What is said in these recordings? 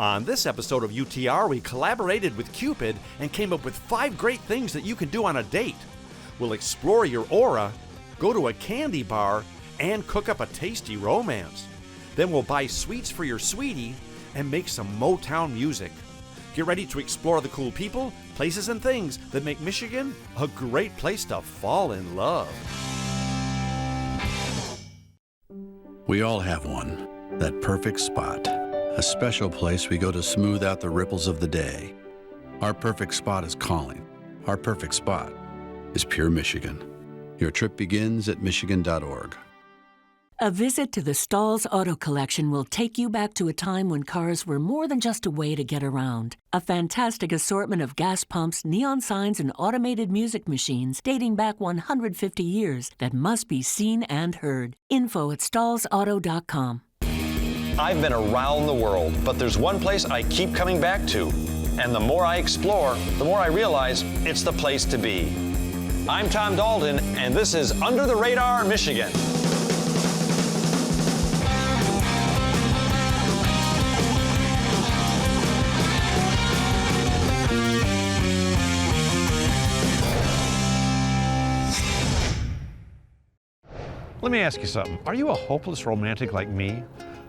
On this episode of UTR, we collaborated with Cupid and came up with 5 great things that you can do on a date. We'll explore your aura, go to a candy bar, and cook up a tasty romance. Then we'll buy sweets for your sweetie and make some Motown music. Get ready to explore the cool people, places, and things that make Michigan a great place to fall in love. We all have one, that perfect spot. A special place we go to smooth out the ripples of the day. Our perfect spot is calling. Our perfect spot is Pure Michigan. Your trip begins at michigan.org. A visit to the Stahls Auto Collection will take you back to a time when cars were more than just a way to get around. A fantastic assortment of gas pumps, neon signs, and automated music machines dating back 150 years that must be seen and heard. Info at stahlsauto.com. I've been around the world, but there's one place I keep coming back to. And the more I explore, the more I realize it's the place to be. I'm Tom Dalton, and this is Under the Radar, Michigan. Let me ask you something. Are you a hopeless romantic like me?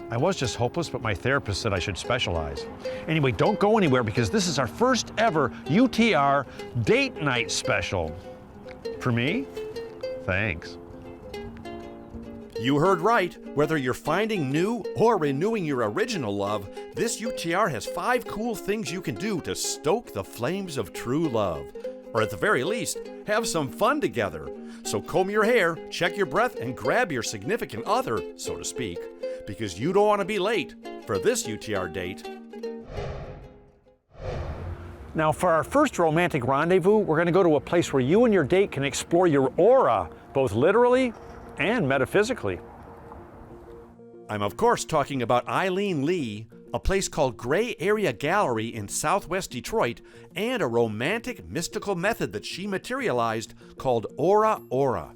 I was just hopeless, but my therapist said I should specialize. Anyway, don't go anywhere because this is our first ever UTR date night special. For me? Thanks. You heard right. Whether you're finding new or renewing your original love, this UTR has 5 cool things you can do to stoke the flames of true love. Or at the very least, have some fun together. So comb your hair, check your breath, and grab your significant other, so to speak, because you don't want to be late for this UTR date. Now, for our first romantic rendezvous, we're going to go to a place where you and your date can explore your aura, both literally and metaphysically. I'm of course talking about Eileen Lee, a place called Gray Area Gallery in southwest Detroit, and a romantic mystical method that she materialized called Aura Aura.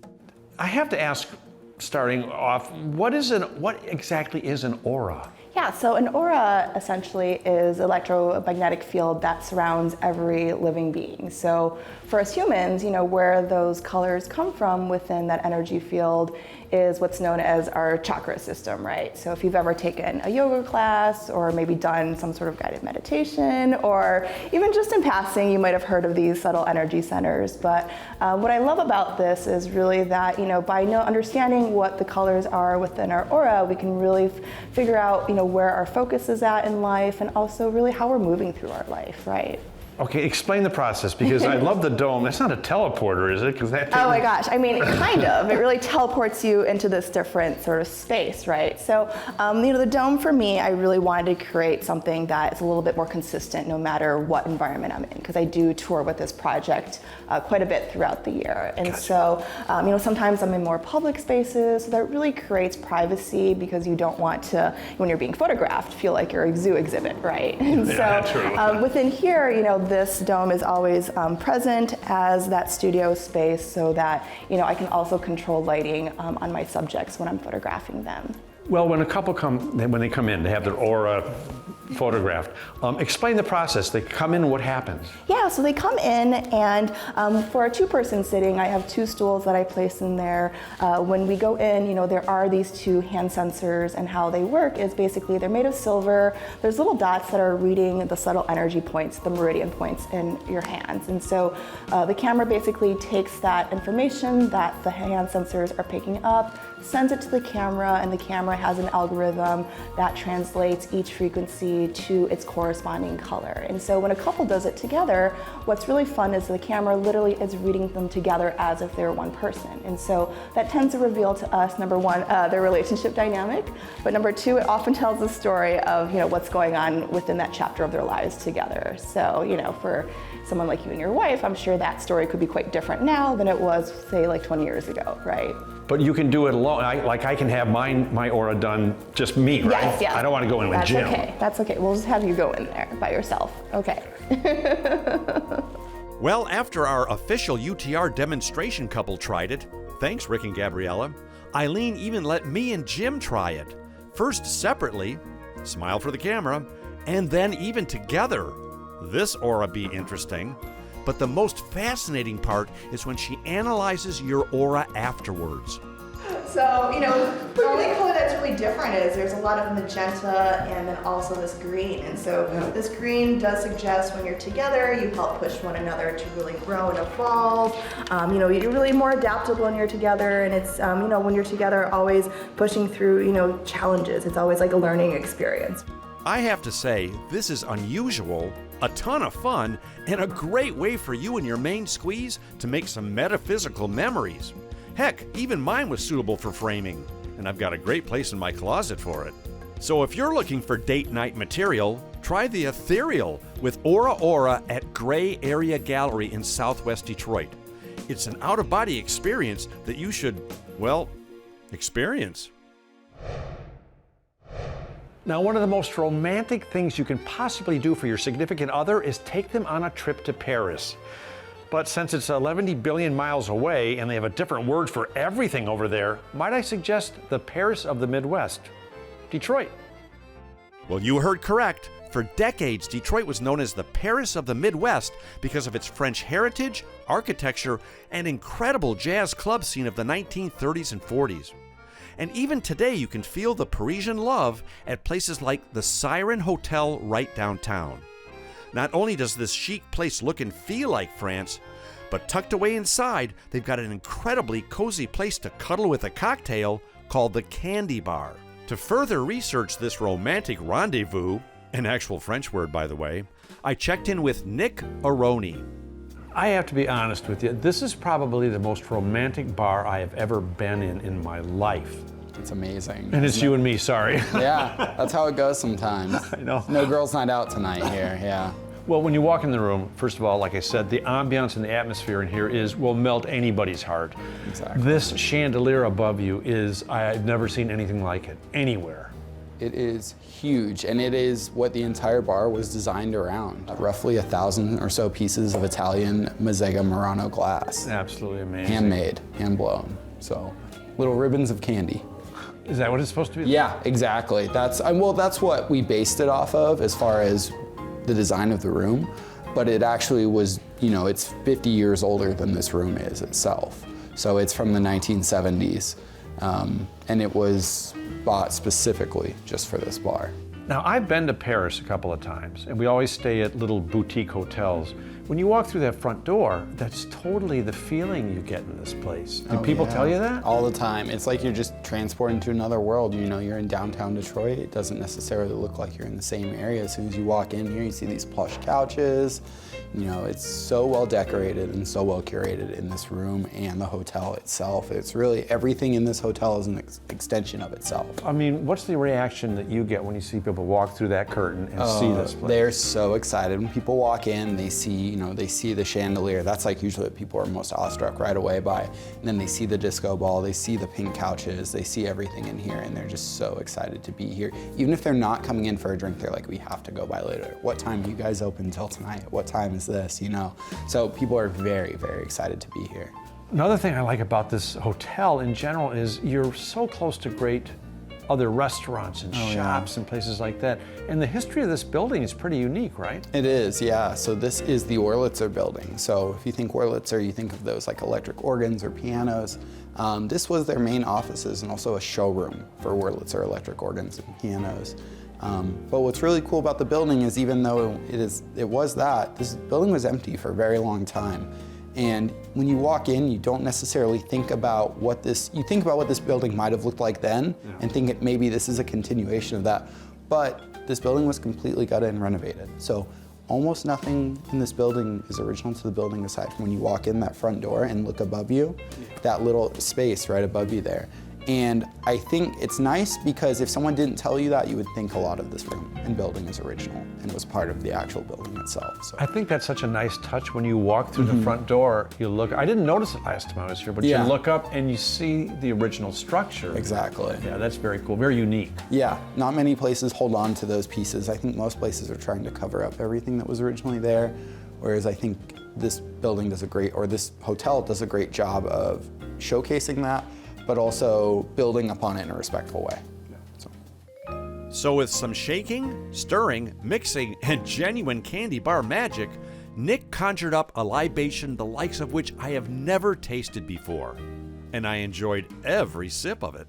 I have to ask, starting off, what exactly is an aura? Yeah, so an aura essentially is an electromagnetic field that surrounds every living being. So for us humans, where those colors come from within that energy field is what's known as our chakra system, right? So if you've ever taken a yoga class or maybe done some sort of guided meditation, or even just in passing, you might have heard of these subtle energy centers. But what I love about this is really that, by understanding what the colors are within our aura, we can really figure out, where our focus is at in life, and also really how we're moving through our life, right? Okay, explain the process, because I love the dome. It's not a teleporter, is it? Oh my gosh, kind of. It really teleports you into this different sort of space, right? So, the dome for me, I really wanted to create something that is a little bit more consistent no matter what environment I'm in, because I do tour with this project quite a bit throughout the year. And Gotcha. So, sometimes I'm in more public spaces, so that really creates privacy because you don't want to, when you're being photographed, feel like you're a zoo exhibit, right? And true. Within here, this dome is always present as that studio space so that, I can also control lighting on my subjects when I'm photographing them. Well, when a couple when they come in, they have their aura photographed. Explain the process. They come in, what happens? Yeah, so they come in, and for a 2-person sitting, I have 2 stools that I place in there. When we go in, there are these 2 hand sensors, and how they work is basically they're made of silver. There's little dots that are reading the subtle energy points, the meridian points in your hands. And so the camera basically takes that information that the hand sensors are picking up, sends it to the camera, and the camera has an algorithm that translates each frequency to its corresponding color. And so when a couple does it together, what's really fun is the camera literally is reading them together as if they're one person. And so that tends to reveal to us, number 1, their relationship dynamic, but number 2, it often tells the story of what's going on within that chapter of their lives together. So for someone like you and your wife, I'm sure that story could be quite different now than it was, say, like 20 years ago, right? But you can do it alone. I can have my aura done just me, right? Yes. I don't want to go in with Jim. That's okay. We'll just have you go in there by yourself. Okay. Well, after our official UTR demonstration couple tried it, thanks Rick and Gabriella, Eileen even let me and Jim try it. First separately, smile for the camera, and then even together. This aura be interesting. But the most fascinating part is when she analyzes your aura afterwards. So, the only color that's really different is there's a lot of magenta and then also this green. And so this green does suggest when you're together, you help push one another to really grow and evolve. You're really more adaptable when you're together. And it's, when you're together, always pushing through, challenges. It's always like a learning experience. I have to say, this is unusual, a ton of fun, and a great way for you and your main squeeze to make some metaphysical memories. Heck, even mine was suitable for framing, and I've got a great place in my closet for it. So if you're looking for date night material, try the Ethereal with Aura at Gray Area Gallery in Southwest Detroit. It's an out-of-body experience that you should, experience. Now, one of the most romantic things you can possibly do for your significant other is take them on a trip to Paris. But since it's 11 billion miles away and they have a different word for everything over there, might I suggest the Paris of the Midwest, Detroit? Well, you heard correct. For decades, Detroit was known as the Paris of the Midwest because of its French heritage, architecture, and incredible jazz club scene of the 1930s and 40s. And even today, you can feel the Parisian love at places like the Siren Hotel right downtown. Not only does this chic place look and feel like France, but tucked away inside, they've got an incredibly cozy place to cuddle with a cocktail called the Candy Bar. To further research this romantic rendezvous, an actual French word by the way, I checked in with Nick Aroni. I have to be honest with you, this is probably the most romantic bar I have ever been in my life. It's amazing. And it's you and me, sorry. Yeah, that's how it goes sometimes. I know. No girls' night out tonight here, yeah. Well, when you walk in the room, first of all, like I said, the ambiance and the atmosphere in here will melt anybody's heart. Exactly. This chandelier above you I've never seen anything like it, anywhere. It is huge, and it is what the entire bar was designed around. Roughly 1,000 or so pieces of Italian Mazzega Murano glass. Absolutely amazing. Handmade, hand-blown. So, little ribbons of candy. Is that what it's supposed to be? Yeah, exactly. That's what we based it off of as far as the design of the room, but it actually was, it's 50 years older than this room is itself. So it's from the 1970s, and it was bought specifically just for this bar. Now, I've been to Paris a couple of times, and we always stay at little boutique hotels. When you walk through that front door, that's totally the feeling you get in this place. Do people tell you that? All the time. It's like you're just transported to another world. You're in downtown Detroit. It doesn't necessarily look like you're in the same area. As soon as you walk in here, you see these plush couches. It's so well decorated and so well curated in this room and the hotel itself. It's really, everything in this hotel is an extension of itself. I mean, what's the reaction that you get when you see people walk through that curtain and see this place? They're so excited. When people walk in, they see, they see the chandelier. That's like usually what people are most awestruck right away by. And then they see the disco ball, they see the pink couches, they see everything in here, and they're just so excited to be here. Even if they're not coming in for a drink, they're like, we have to go by later. What time are you guys open till tonight? What time is this, So people are very, very excited to be here. Another thing I like about this hotel in general is you're so close to great other restaurants and shops and places like that. And the history of this building is pretty unique, right? It is, yeah. So this is the Wurlitzer building. So if you think Wurlitzer, you think of those like electric organs or pianos. This was their main offices and also a showroom for Wurlitzer electric organs and pianos. But what's really cool about the building is even though this building was empty for a very long time. And when you walk in, you don't necessarily think about you think about what this building might have looked like then and think maybe this is a continuation of that. But this building was completely gutted and renovated. So almost nothing in this building is original to the building aside from when you walk in that front door and look above you, that little space right above you there. And I think it's nice because if someone didn't tell you that, you would think a lot of this room and building is original and it was part of the actual building itself. So. I think that's such a nice touch when you walk through the front door, you look, I didn't notice it last time I was here, but you look up and you see the original structure. Exactly. Yeah, that's very cool, very unique. Yeah, not many places hold on to those pieces. I think most places are trying to cover up everything that was originally there, whereas I think this building this hotel does a great job of showcasing that, but also building upon it in a respectful way. So with some shaking, stirring, mixing, and genuine candy bar magic, Nick conjured up a libation the likes of which I have never tasted before, and I enjoyed every sip of it.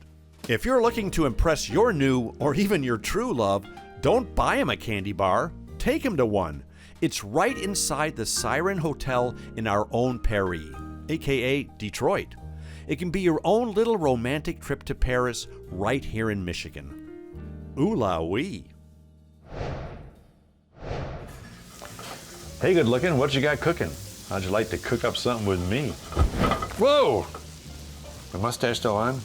If you're looking to impress your new or even your true love, don't buy him a candy bar, take him to one. It's right inside the Siren Hotel in our own Paris, aka Detroit. It can be your own little romantic trip to Paris right here in Michigan. Ooh la wee. Hey, good looking, what you got cooking? How'd you like to cook up something with me? Whoa! My mustache still on?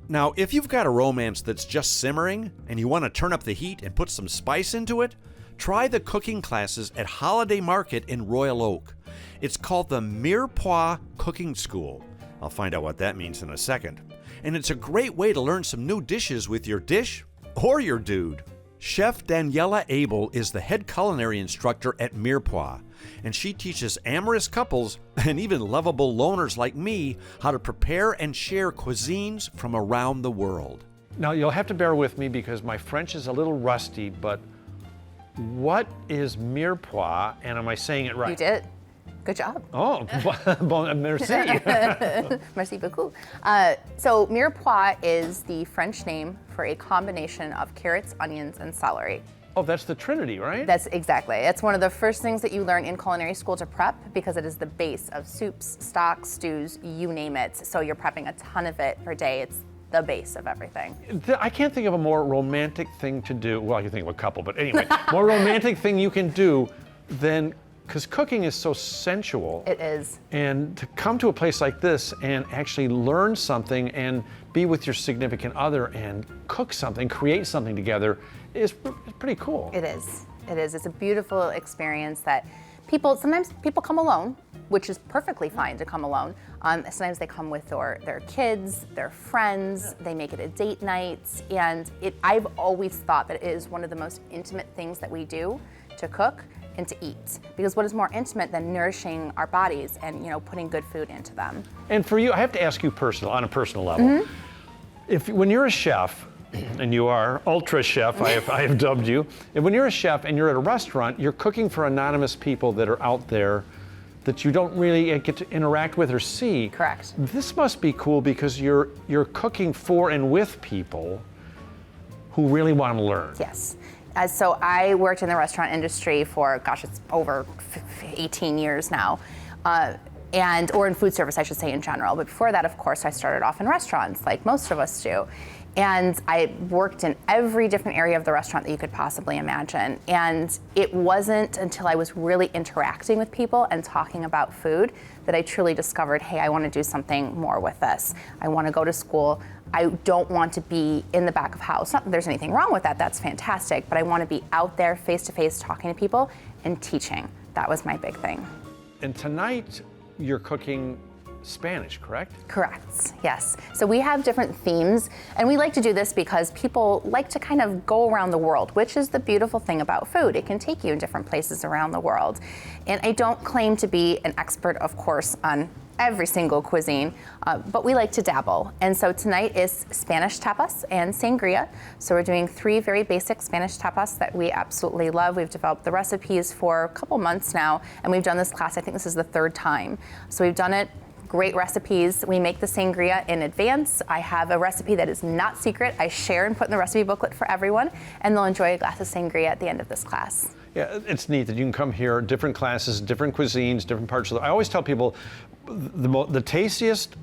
Now, if you've got a romance that's just simmering and you want to turn up the heat and put some spice into it, try the cooking classes at Holiday Market in Royal Oak. It's called the Mirepoix Cooking School. I'll find out what that means in a second. And it's a great way to learn some new dishes with your dish or your dude. Chef Daniela Abel is the head culinary instructor at Mirepoix, and she teaches amorous couples and even lovable loners like me how to prepare and share cuisines from around the world. Now, you'll have to bear with me because my French is a little rusty, but what is Mirepoix, and am I saying it right? You did. Good job. Oh, bon, merci. Merci beaucoup. So Mirepoix is the French name for a combination of carrots, onions, and celery. Oh, that's the Trinity, right? That's exactly. It's one of the first things that you learn in culinary school to prep because it is the base of soups, stocks, stews, you name it. So you're prepping a ton of it per day. It's the base of everything. I can't think of a more romantic thing to do. Well, I can think of a couple, but anyway, more romantic thing you can do than, because cooking is so sensual. It is. And to come to a place like this and actually learn something and be with your significant other and cook something, create something together is pretty cool. It is. It is. It's a beautiful experience that sometimes people come alone, which is perfectly fine to come alone. Sometimes they come with their kids, their friends, they make it a date night. And I've always thought that it is one of the most intimate things that we do to cook and to eat, because what is more intimate than nourishing our bodies and putting good food into them? And for you, I have to ask you on a personal level, when you're a chef, and you are ultra chef, I have dubbed you, and when you're a chef and you're at a restaurant, you're cooking for anonymous people that are out there that you don't really get to interact with or see. Correct. This must be cool because you're cooking for and with people who really want to learn. Yes. So I worked in the restaurant industry for, it's over 18 years now, or in food service, I should say, in general. But before that, of course, I started off in restaurants, like most of us do. And I worked in every different area of the restaurant that you could possibly imagine. And it wasn't until I was really interacting with people and talking about food that I truly discovered, hey, I want to do something more with this. I want to go to school. I don't want to be in the back of house. Not that there's anything wrong with that, that's fantastic, but I want to be out there face-to-face talking to people and teaching. That was my big thing. And tonight, you're cooking Spanish, correct? Correct, yes. So we have different themes, and we like to do this because people like to kind of go around the world, which is the beautiful thing about food. It can take you in different places around the world. And I don't claim to be an expert, of course, on every single cuisine, but we like to dabble. And so tonight is Spanish tapas and sangria. So we're doing 3 very basic Spanish tapas that we absolutely love. We've developed the recipes for a couple months now, and we've done this class, I think this is the 3rd time. So we've done it. Great recipes. We make the sangria in advance. I have a recipe that is not secret. I share and put in the recipe booklet for everyone, and they'll enjoy a glass of sangria at the end of this class. Yeah, it's neat that you can come here, different classes, different cuisines, different parts of I always tell people the tastiest,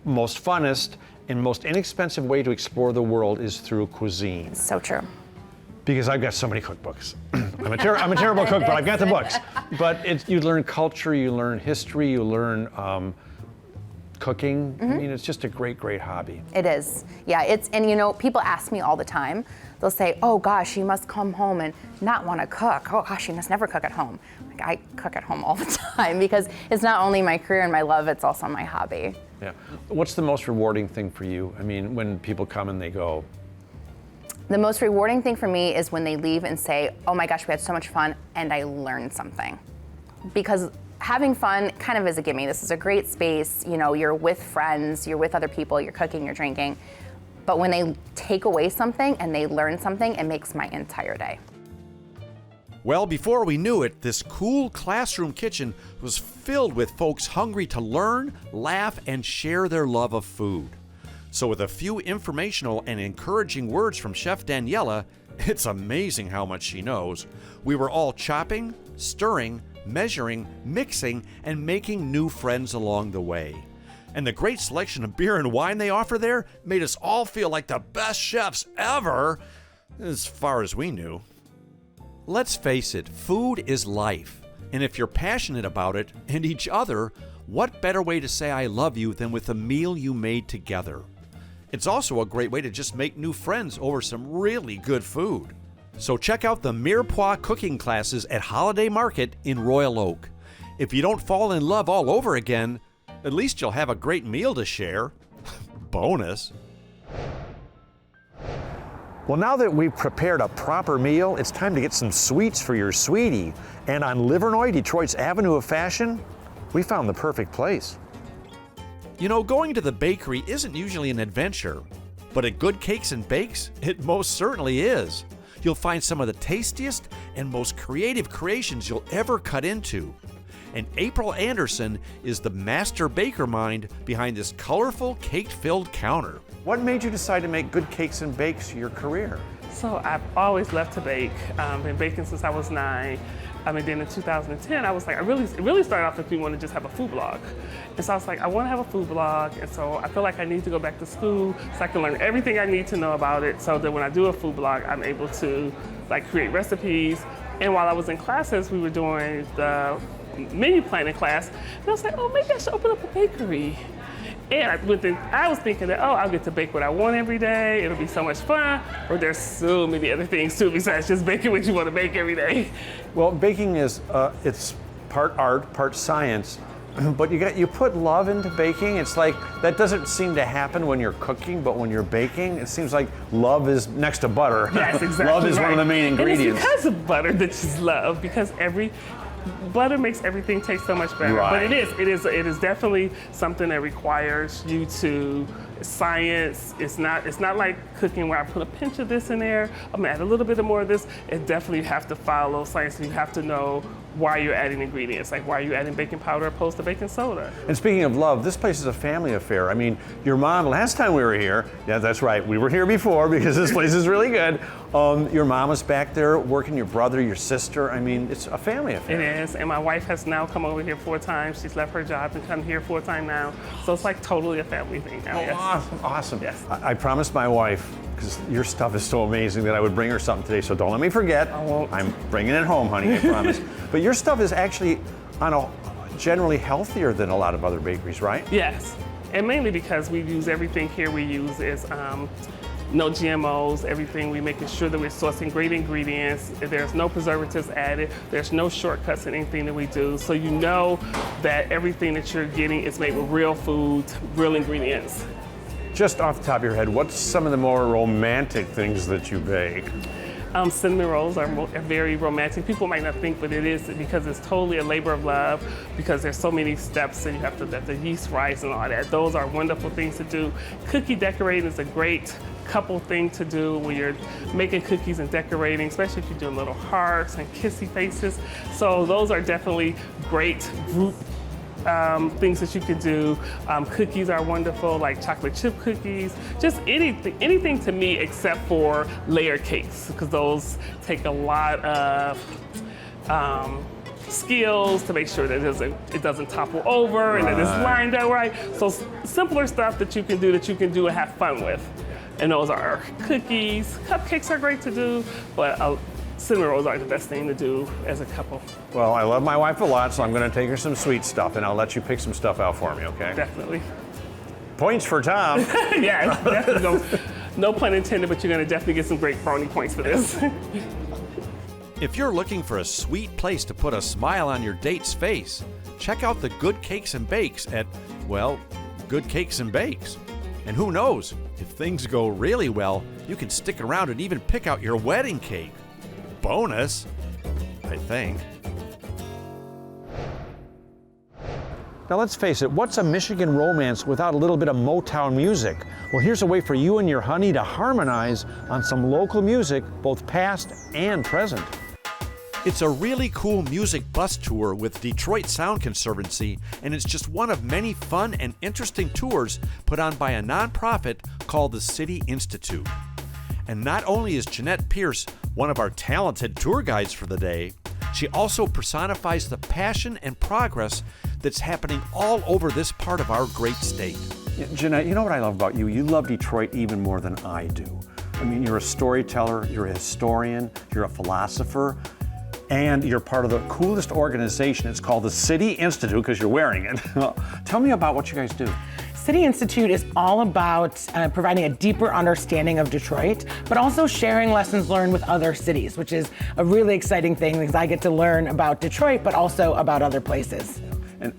most funnest, and most inexpensive way to explore the world is through cuisine. It's so true. Because I've got so many cookbooks. I'm a terrible cook, but I've got the books. But you learn culture, you learn history, you learn cooking. I mean, it's just a great, great hobby. It is. Yeah, and people ask me all the time. They'll say, oh gosh, you must come home and not want to cook. Oh gosh, you must never cook at home. Like, I cook at home all the time because it's not only my career and my love, it's also my hobby. Yeah. What's the most rewarding thing for you? I mean, when people come and they go, the most rewarding thing for me is when they leave and say, oh my gosh, we had so much fun and I learned something. Because having fun kind of is a gimme. This is a great space. You're with friends, you're with other people, you're cooking, you're drinking. But when they take away something and they learn something, it makes my entire day. Well, before we knew it, this cool classroom kitchen was filled with folks hungry to learn, laugh, and share their love of food. So with a few informational and encouraging words from Chef Daniela, it's amazing how much she knows. We were all chopping, stirring, measuring, mixing, and making new friends along the way. And the great selection of beer and wine they offer there made us all feel like the best chefs ever, as far as we knew. Let's face it, food is life. And if you're passionate about it and each other, what better way to say I love you than with a meal you made together? It's also a great way to just make new friends over some really good food. So check out the Mirepoix cooking classes at Holiday Market in Royal Oak. If you don't fall in love all over again, at least you'll have a great meal to share. Bonus. Well, now that we've prepared a proper meal, it's time to get some sweets for your sweetie. And on Livernois, Detroit's Avenue of Fashion, we found the perfect place. You know, going to the bakery isn't usually an adventure, but at Good Cakes and Bakes, it most certainly is. You'll find some of the tastiest and most creative creations you'll ever cut into. And April Anderson is the master baker mind behind this colorful, cake-filled counter. What made you decide to make Good Cakes and Bakes your career? So I've always loved to bake. Been baking since I was 9. And then in 2010, I was like, it really started off with me wanting to just have a food blog. And so I was like, I want to have a food blog. And so I feel like I need to go back to school so I can learn everything I need to know about it so that when I do a food blog, I'm able to like create recipes. And while I was in classes, we were doing the menu planning class. And I was like, oh, maybe I should open up a bakery. And I was thinking that, oh, I'll get to bake what I want every day. It'll be so much fun. Or there's so many other things too besides just baking what you want to bake every day. Well, baking is, it's part art, part science, but you put love into baking. It's like, that doesn't seem to happen when you're cooking, but when you're baking, it seems like love is next to butter. Yes, exactly. Love is one of the main ingredients. And it's because of butter that you love, because butter makes everything taste so much better. Right. But it is definitely something that requires you to science. It's not like cooking where I put a pinch of this in there, I'm gonna add a little bit more of this. It definitely have to follow science, and you have to know why you're adding ingredients, like why are you adding baking powder opposed to baking soda. And speaking of love, this place is a family affair. I mean, your mom, last time we were here, yeah, that's right, we were here before because this place is really good. Your mom was back there working, your brother, your sister. I mean, it's a family affair. It is, and my wife has now come over here 4 times. She's left her job and come here 4 times now. So it's like totally a family thing now. Oh, yes. awesome. Yes. I promised my wife, because your stuff is so amazing, that I would bring her something today, so don't let me forget. I won't. I'm bringing it home, honey, I promise. But your stuff is actually generally healthier than a lot of other bakeries, right? Yes, and mainly because we use everything here we use is no GMOs, everything we're making sure that we're sourcing great ingredients. There's no preservatives added. There's no shortcuts in anything that we do. So you know that everything that you're getting is made with real food, real ingredients. Just off the top of your head, what's some of the more romantic things that you bake? Cinnamon rolls are very romantic. People might not think, but it is, because it's totally a labor of love, because there's so many steps and you have to the yeast rise and all that. Those are wonderful things to do. Cookie decorating is a great couple thing to do when you're making cookies and decorating, especially if you're doing little hearts and kissy faces. So those are definitely great group things that you can do. Cookies are wonderful, like chocolate chip cookies. Just anything to me except for layer cakes, because those take a lot of skills to make sure that it doesn't topple over and that it's lined up right. So simpler stuff that you can do and have fun with. And those are cookies. Cupcakes are great to do, but cinnamon rolls are the best thing to do as a couple. Well, I love my wife a lot, so I'm going to take her some sweet stuff, and I'll let you pick some stuff out for me, okay? Definitely. Points for Tom. Yeah, definitely. No pun intended, but you're going to definitely get some great brownie points for this. If you're looking for a sweet place to put a smile on your date's face, check out the Good Cakes and Bakes at, well, Good Cakes and Bakes. And who knows, if things go really well, you can stick around and even pick out your wedding cake. Bonus, I think. Now let's face it, what's a Michigan romance without a little bit of Motown music? Well, here's a way for you and your honey to harmonize on some local music, both past and present. It's a really cool music bus tour with Detroit Sound Conservancy, and it's just one of many fun and interesting tours put on by a nonprofit called the City Institute. And not only is Jeanette Pierce one of our talented tour guides for the day, she also personifies the passion and progress that's happening all over this part of our great state. Yeah, Jeanette, you know what I love about you? You love Detroit even more than I do. I mean, you're a storyteller, you're a historian, you're a philosopher, and you're part of the coolest organization. It's called the City Institute because you're wearing it. Tell me about what you guys do. City Institute is all about providing a deeper understanding of Detroit, but also sharing lessons learned with other cities, which is a really exciting thing because I get to learn about Detroit, but also about other places. And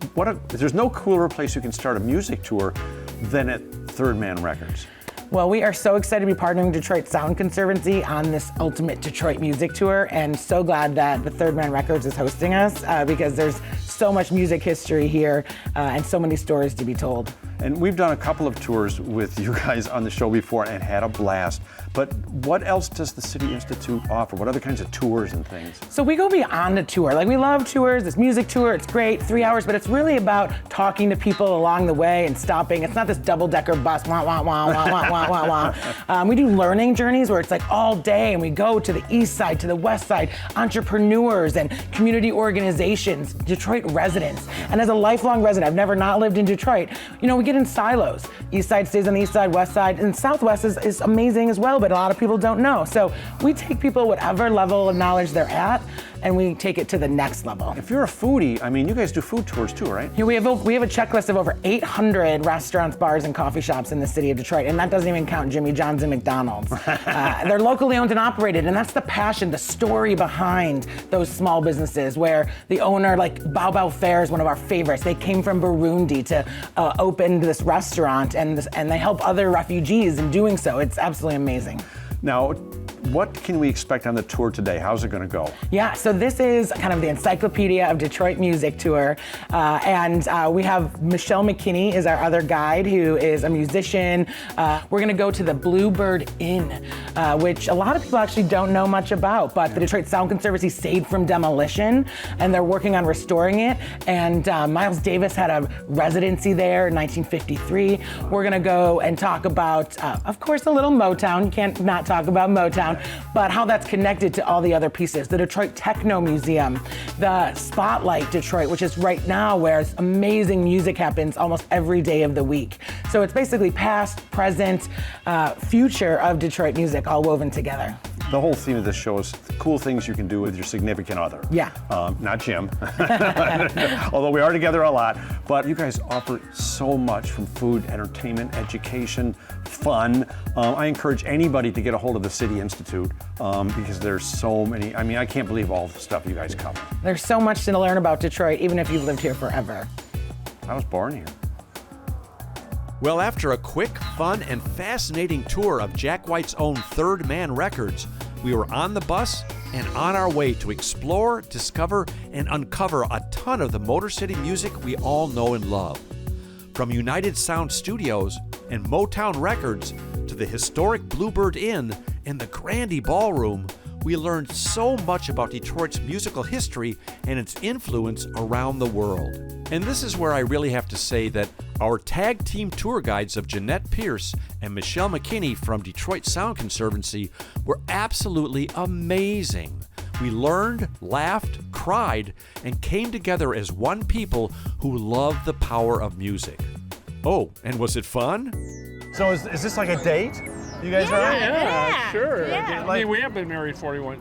there's no cooler place you can start a music tour than at Third Man Records. Well, we are so excited to be partnering with Detroit Sound Conservancy on this ultimate Detroit music tour, and so glad that the Third Man Records is hosting us because there's so much music history here and so many stories to be told. And we've done a couple of tours with you guys on the show before and had a blast. But what else does the City Institute offer? What other kinds of tours and things? So we go beyond the tour. Like, we love tours, this music tour, it's great, 3 hours, but it's really about talking to people along the way and stopping. It's not this double-decker bus, wah, wah, wah, wah, wah, wah, wah, wah. We do learning journeys where it's like all day, and we go to the east side, to the west side, entrepreneurs and community organizations, Detroit residents. And as a lifelong resident, I've never not lived in Detroit, you know, we get in silos. East side stays on the east side, west side, and southwest is amazing as well, but a lot of people don't know. So we take people whatever level of knowledge they're at, and we take it to the next level. If you're a foodie, I mean, you guys do food tours too, right? Here we have a checklist of over 800 restaurants, bars, and coffee shops in the city of Detroit, and that doesn't even count Jimmy John's and McDonald's. They're locally owned and operated, and that's the passion, the story behind those small businesses where the owner, like Bao Bao Fair is one of our favorites. They came from Burundi to open this restaurant, and they help other refugees in doing so. It's absolutely amazing. Now, what can we expect on the tour today? How's it going to go? Yeah, so this is kind of the Encyclopedia of Detroit Music Tour. And we have Michelle McKinney is our other guide, who is a musician. We're going to go to the Bluebird Inn, which a lot of people actually don't know much about, but the Detroit Sound Conservancy saved from demolition, and they're working on restoring it. And Miles Davis had a residency there in 1953. We're going to go and talk about, of course, a little Motown. You can't not talk about Motown, but how that's connected to all the other pieces. The Detroit Techno Museum, the Spotlight Detroit, which is right now where amazing music happens almost every day of the week. So it's basically past, present, future of Detroit music all woven together. The whole theme of this show is cool things you can do with your significant other. Yeah. Not Jim, although we are together a lot. But you guys offer so much, from food, entertainment, education, fun. I encourage anybody to get a hold of the City Institute because there's so many. I mean, I can't believe all the stuff you guys cover. There's so much to learn about Detroit, even if you've lived here forever. I was born here. Well, after a quick, fun, and fascinating tour of Jack White's own Third Man Records, we were on the bus and on our way to explore, discover, and uncover a ton of the Motor City music we all know and love. From United Sound Studios and Motown Records to the historic Bluebird Inn and the Grandy Ballroom, we learned so much about Detroit's musical history and its influence around the world. And this is where I really have to say that our tag team tour guides of Jeanette Pierce and Michelle McKinney from Detroit Sound Conservancy were absolutely amazing. We learned, laughed, cried, and came together as one people who love the power of music. Oh, and was it fun? So is this like a date? You guys are? Yeah, sure. Yeah. I mean, we have been married 41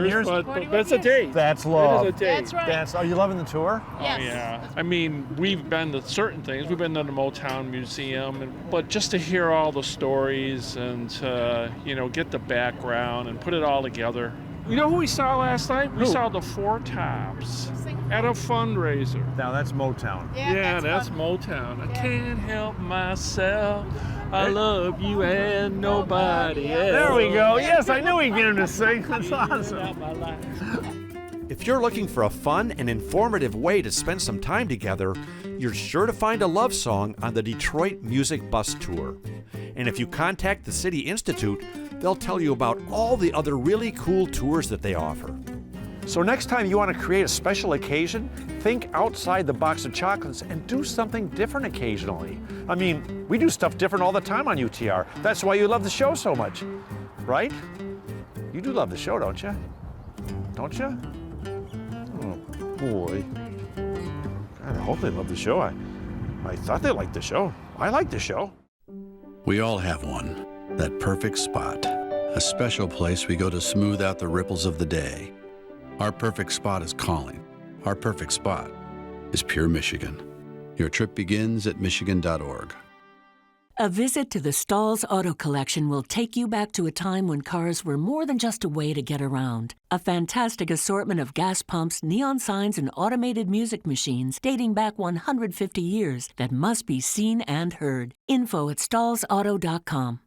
years? But that's a date. That's love. It is a date. That's right. Are you loving the tour? Yes. Oh, yeah. I mean, we've been to certain things. We've been to the Motown Museum, but just to hear all the stories and to, get the background and put it all together. You know who we saw last night? We saw the Four Tops at a fundraiser. Now that's Motown. Yeah, that's Motown. I can't help myself. I love you and nobody else. There we go. Yes, I knew we'd get him to sing. That's awesome. If you're looking for a fun and informative way to spend some time together, you're sure to find a love song on the Detroit Music Bus Tour. And if you contact the City Institute, they'll tell you about all the other really cool tours that they offer. So next time you want to create a special occasion, think outside the box of chocolates and do something different occasionally. I mean, we do stuff different all the time on UTR. That's why you love the show so much, right? You do love the show, don't you? Don't you? Oh, boy. God, I hope they love the show. I thought they liked the show. I like the show. We all have one, that perfect spot, a special place we go to smooth out the ripples of the day. Our perfect spot is calling. Our perfect spot is pure Michigan. Your trip begins at michigan.org. A visit to the Stahls Auto Collection will take you back to a time when cars were more than just a way to get around. A fantastic assortment of gas pumps, neon signs, and automated music machines dating back 150 years that must be seen and heard. Info at stahlsauto.com.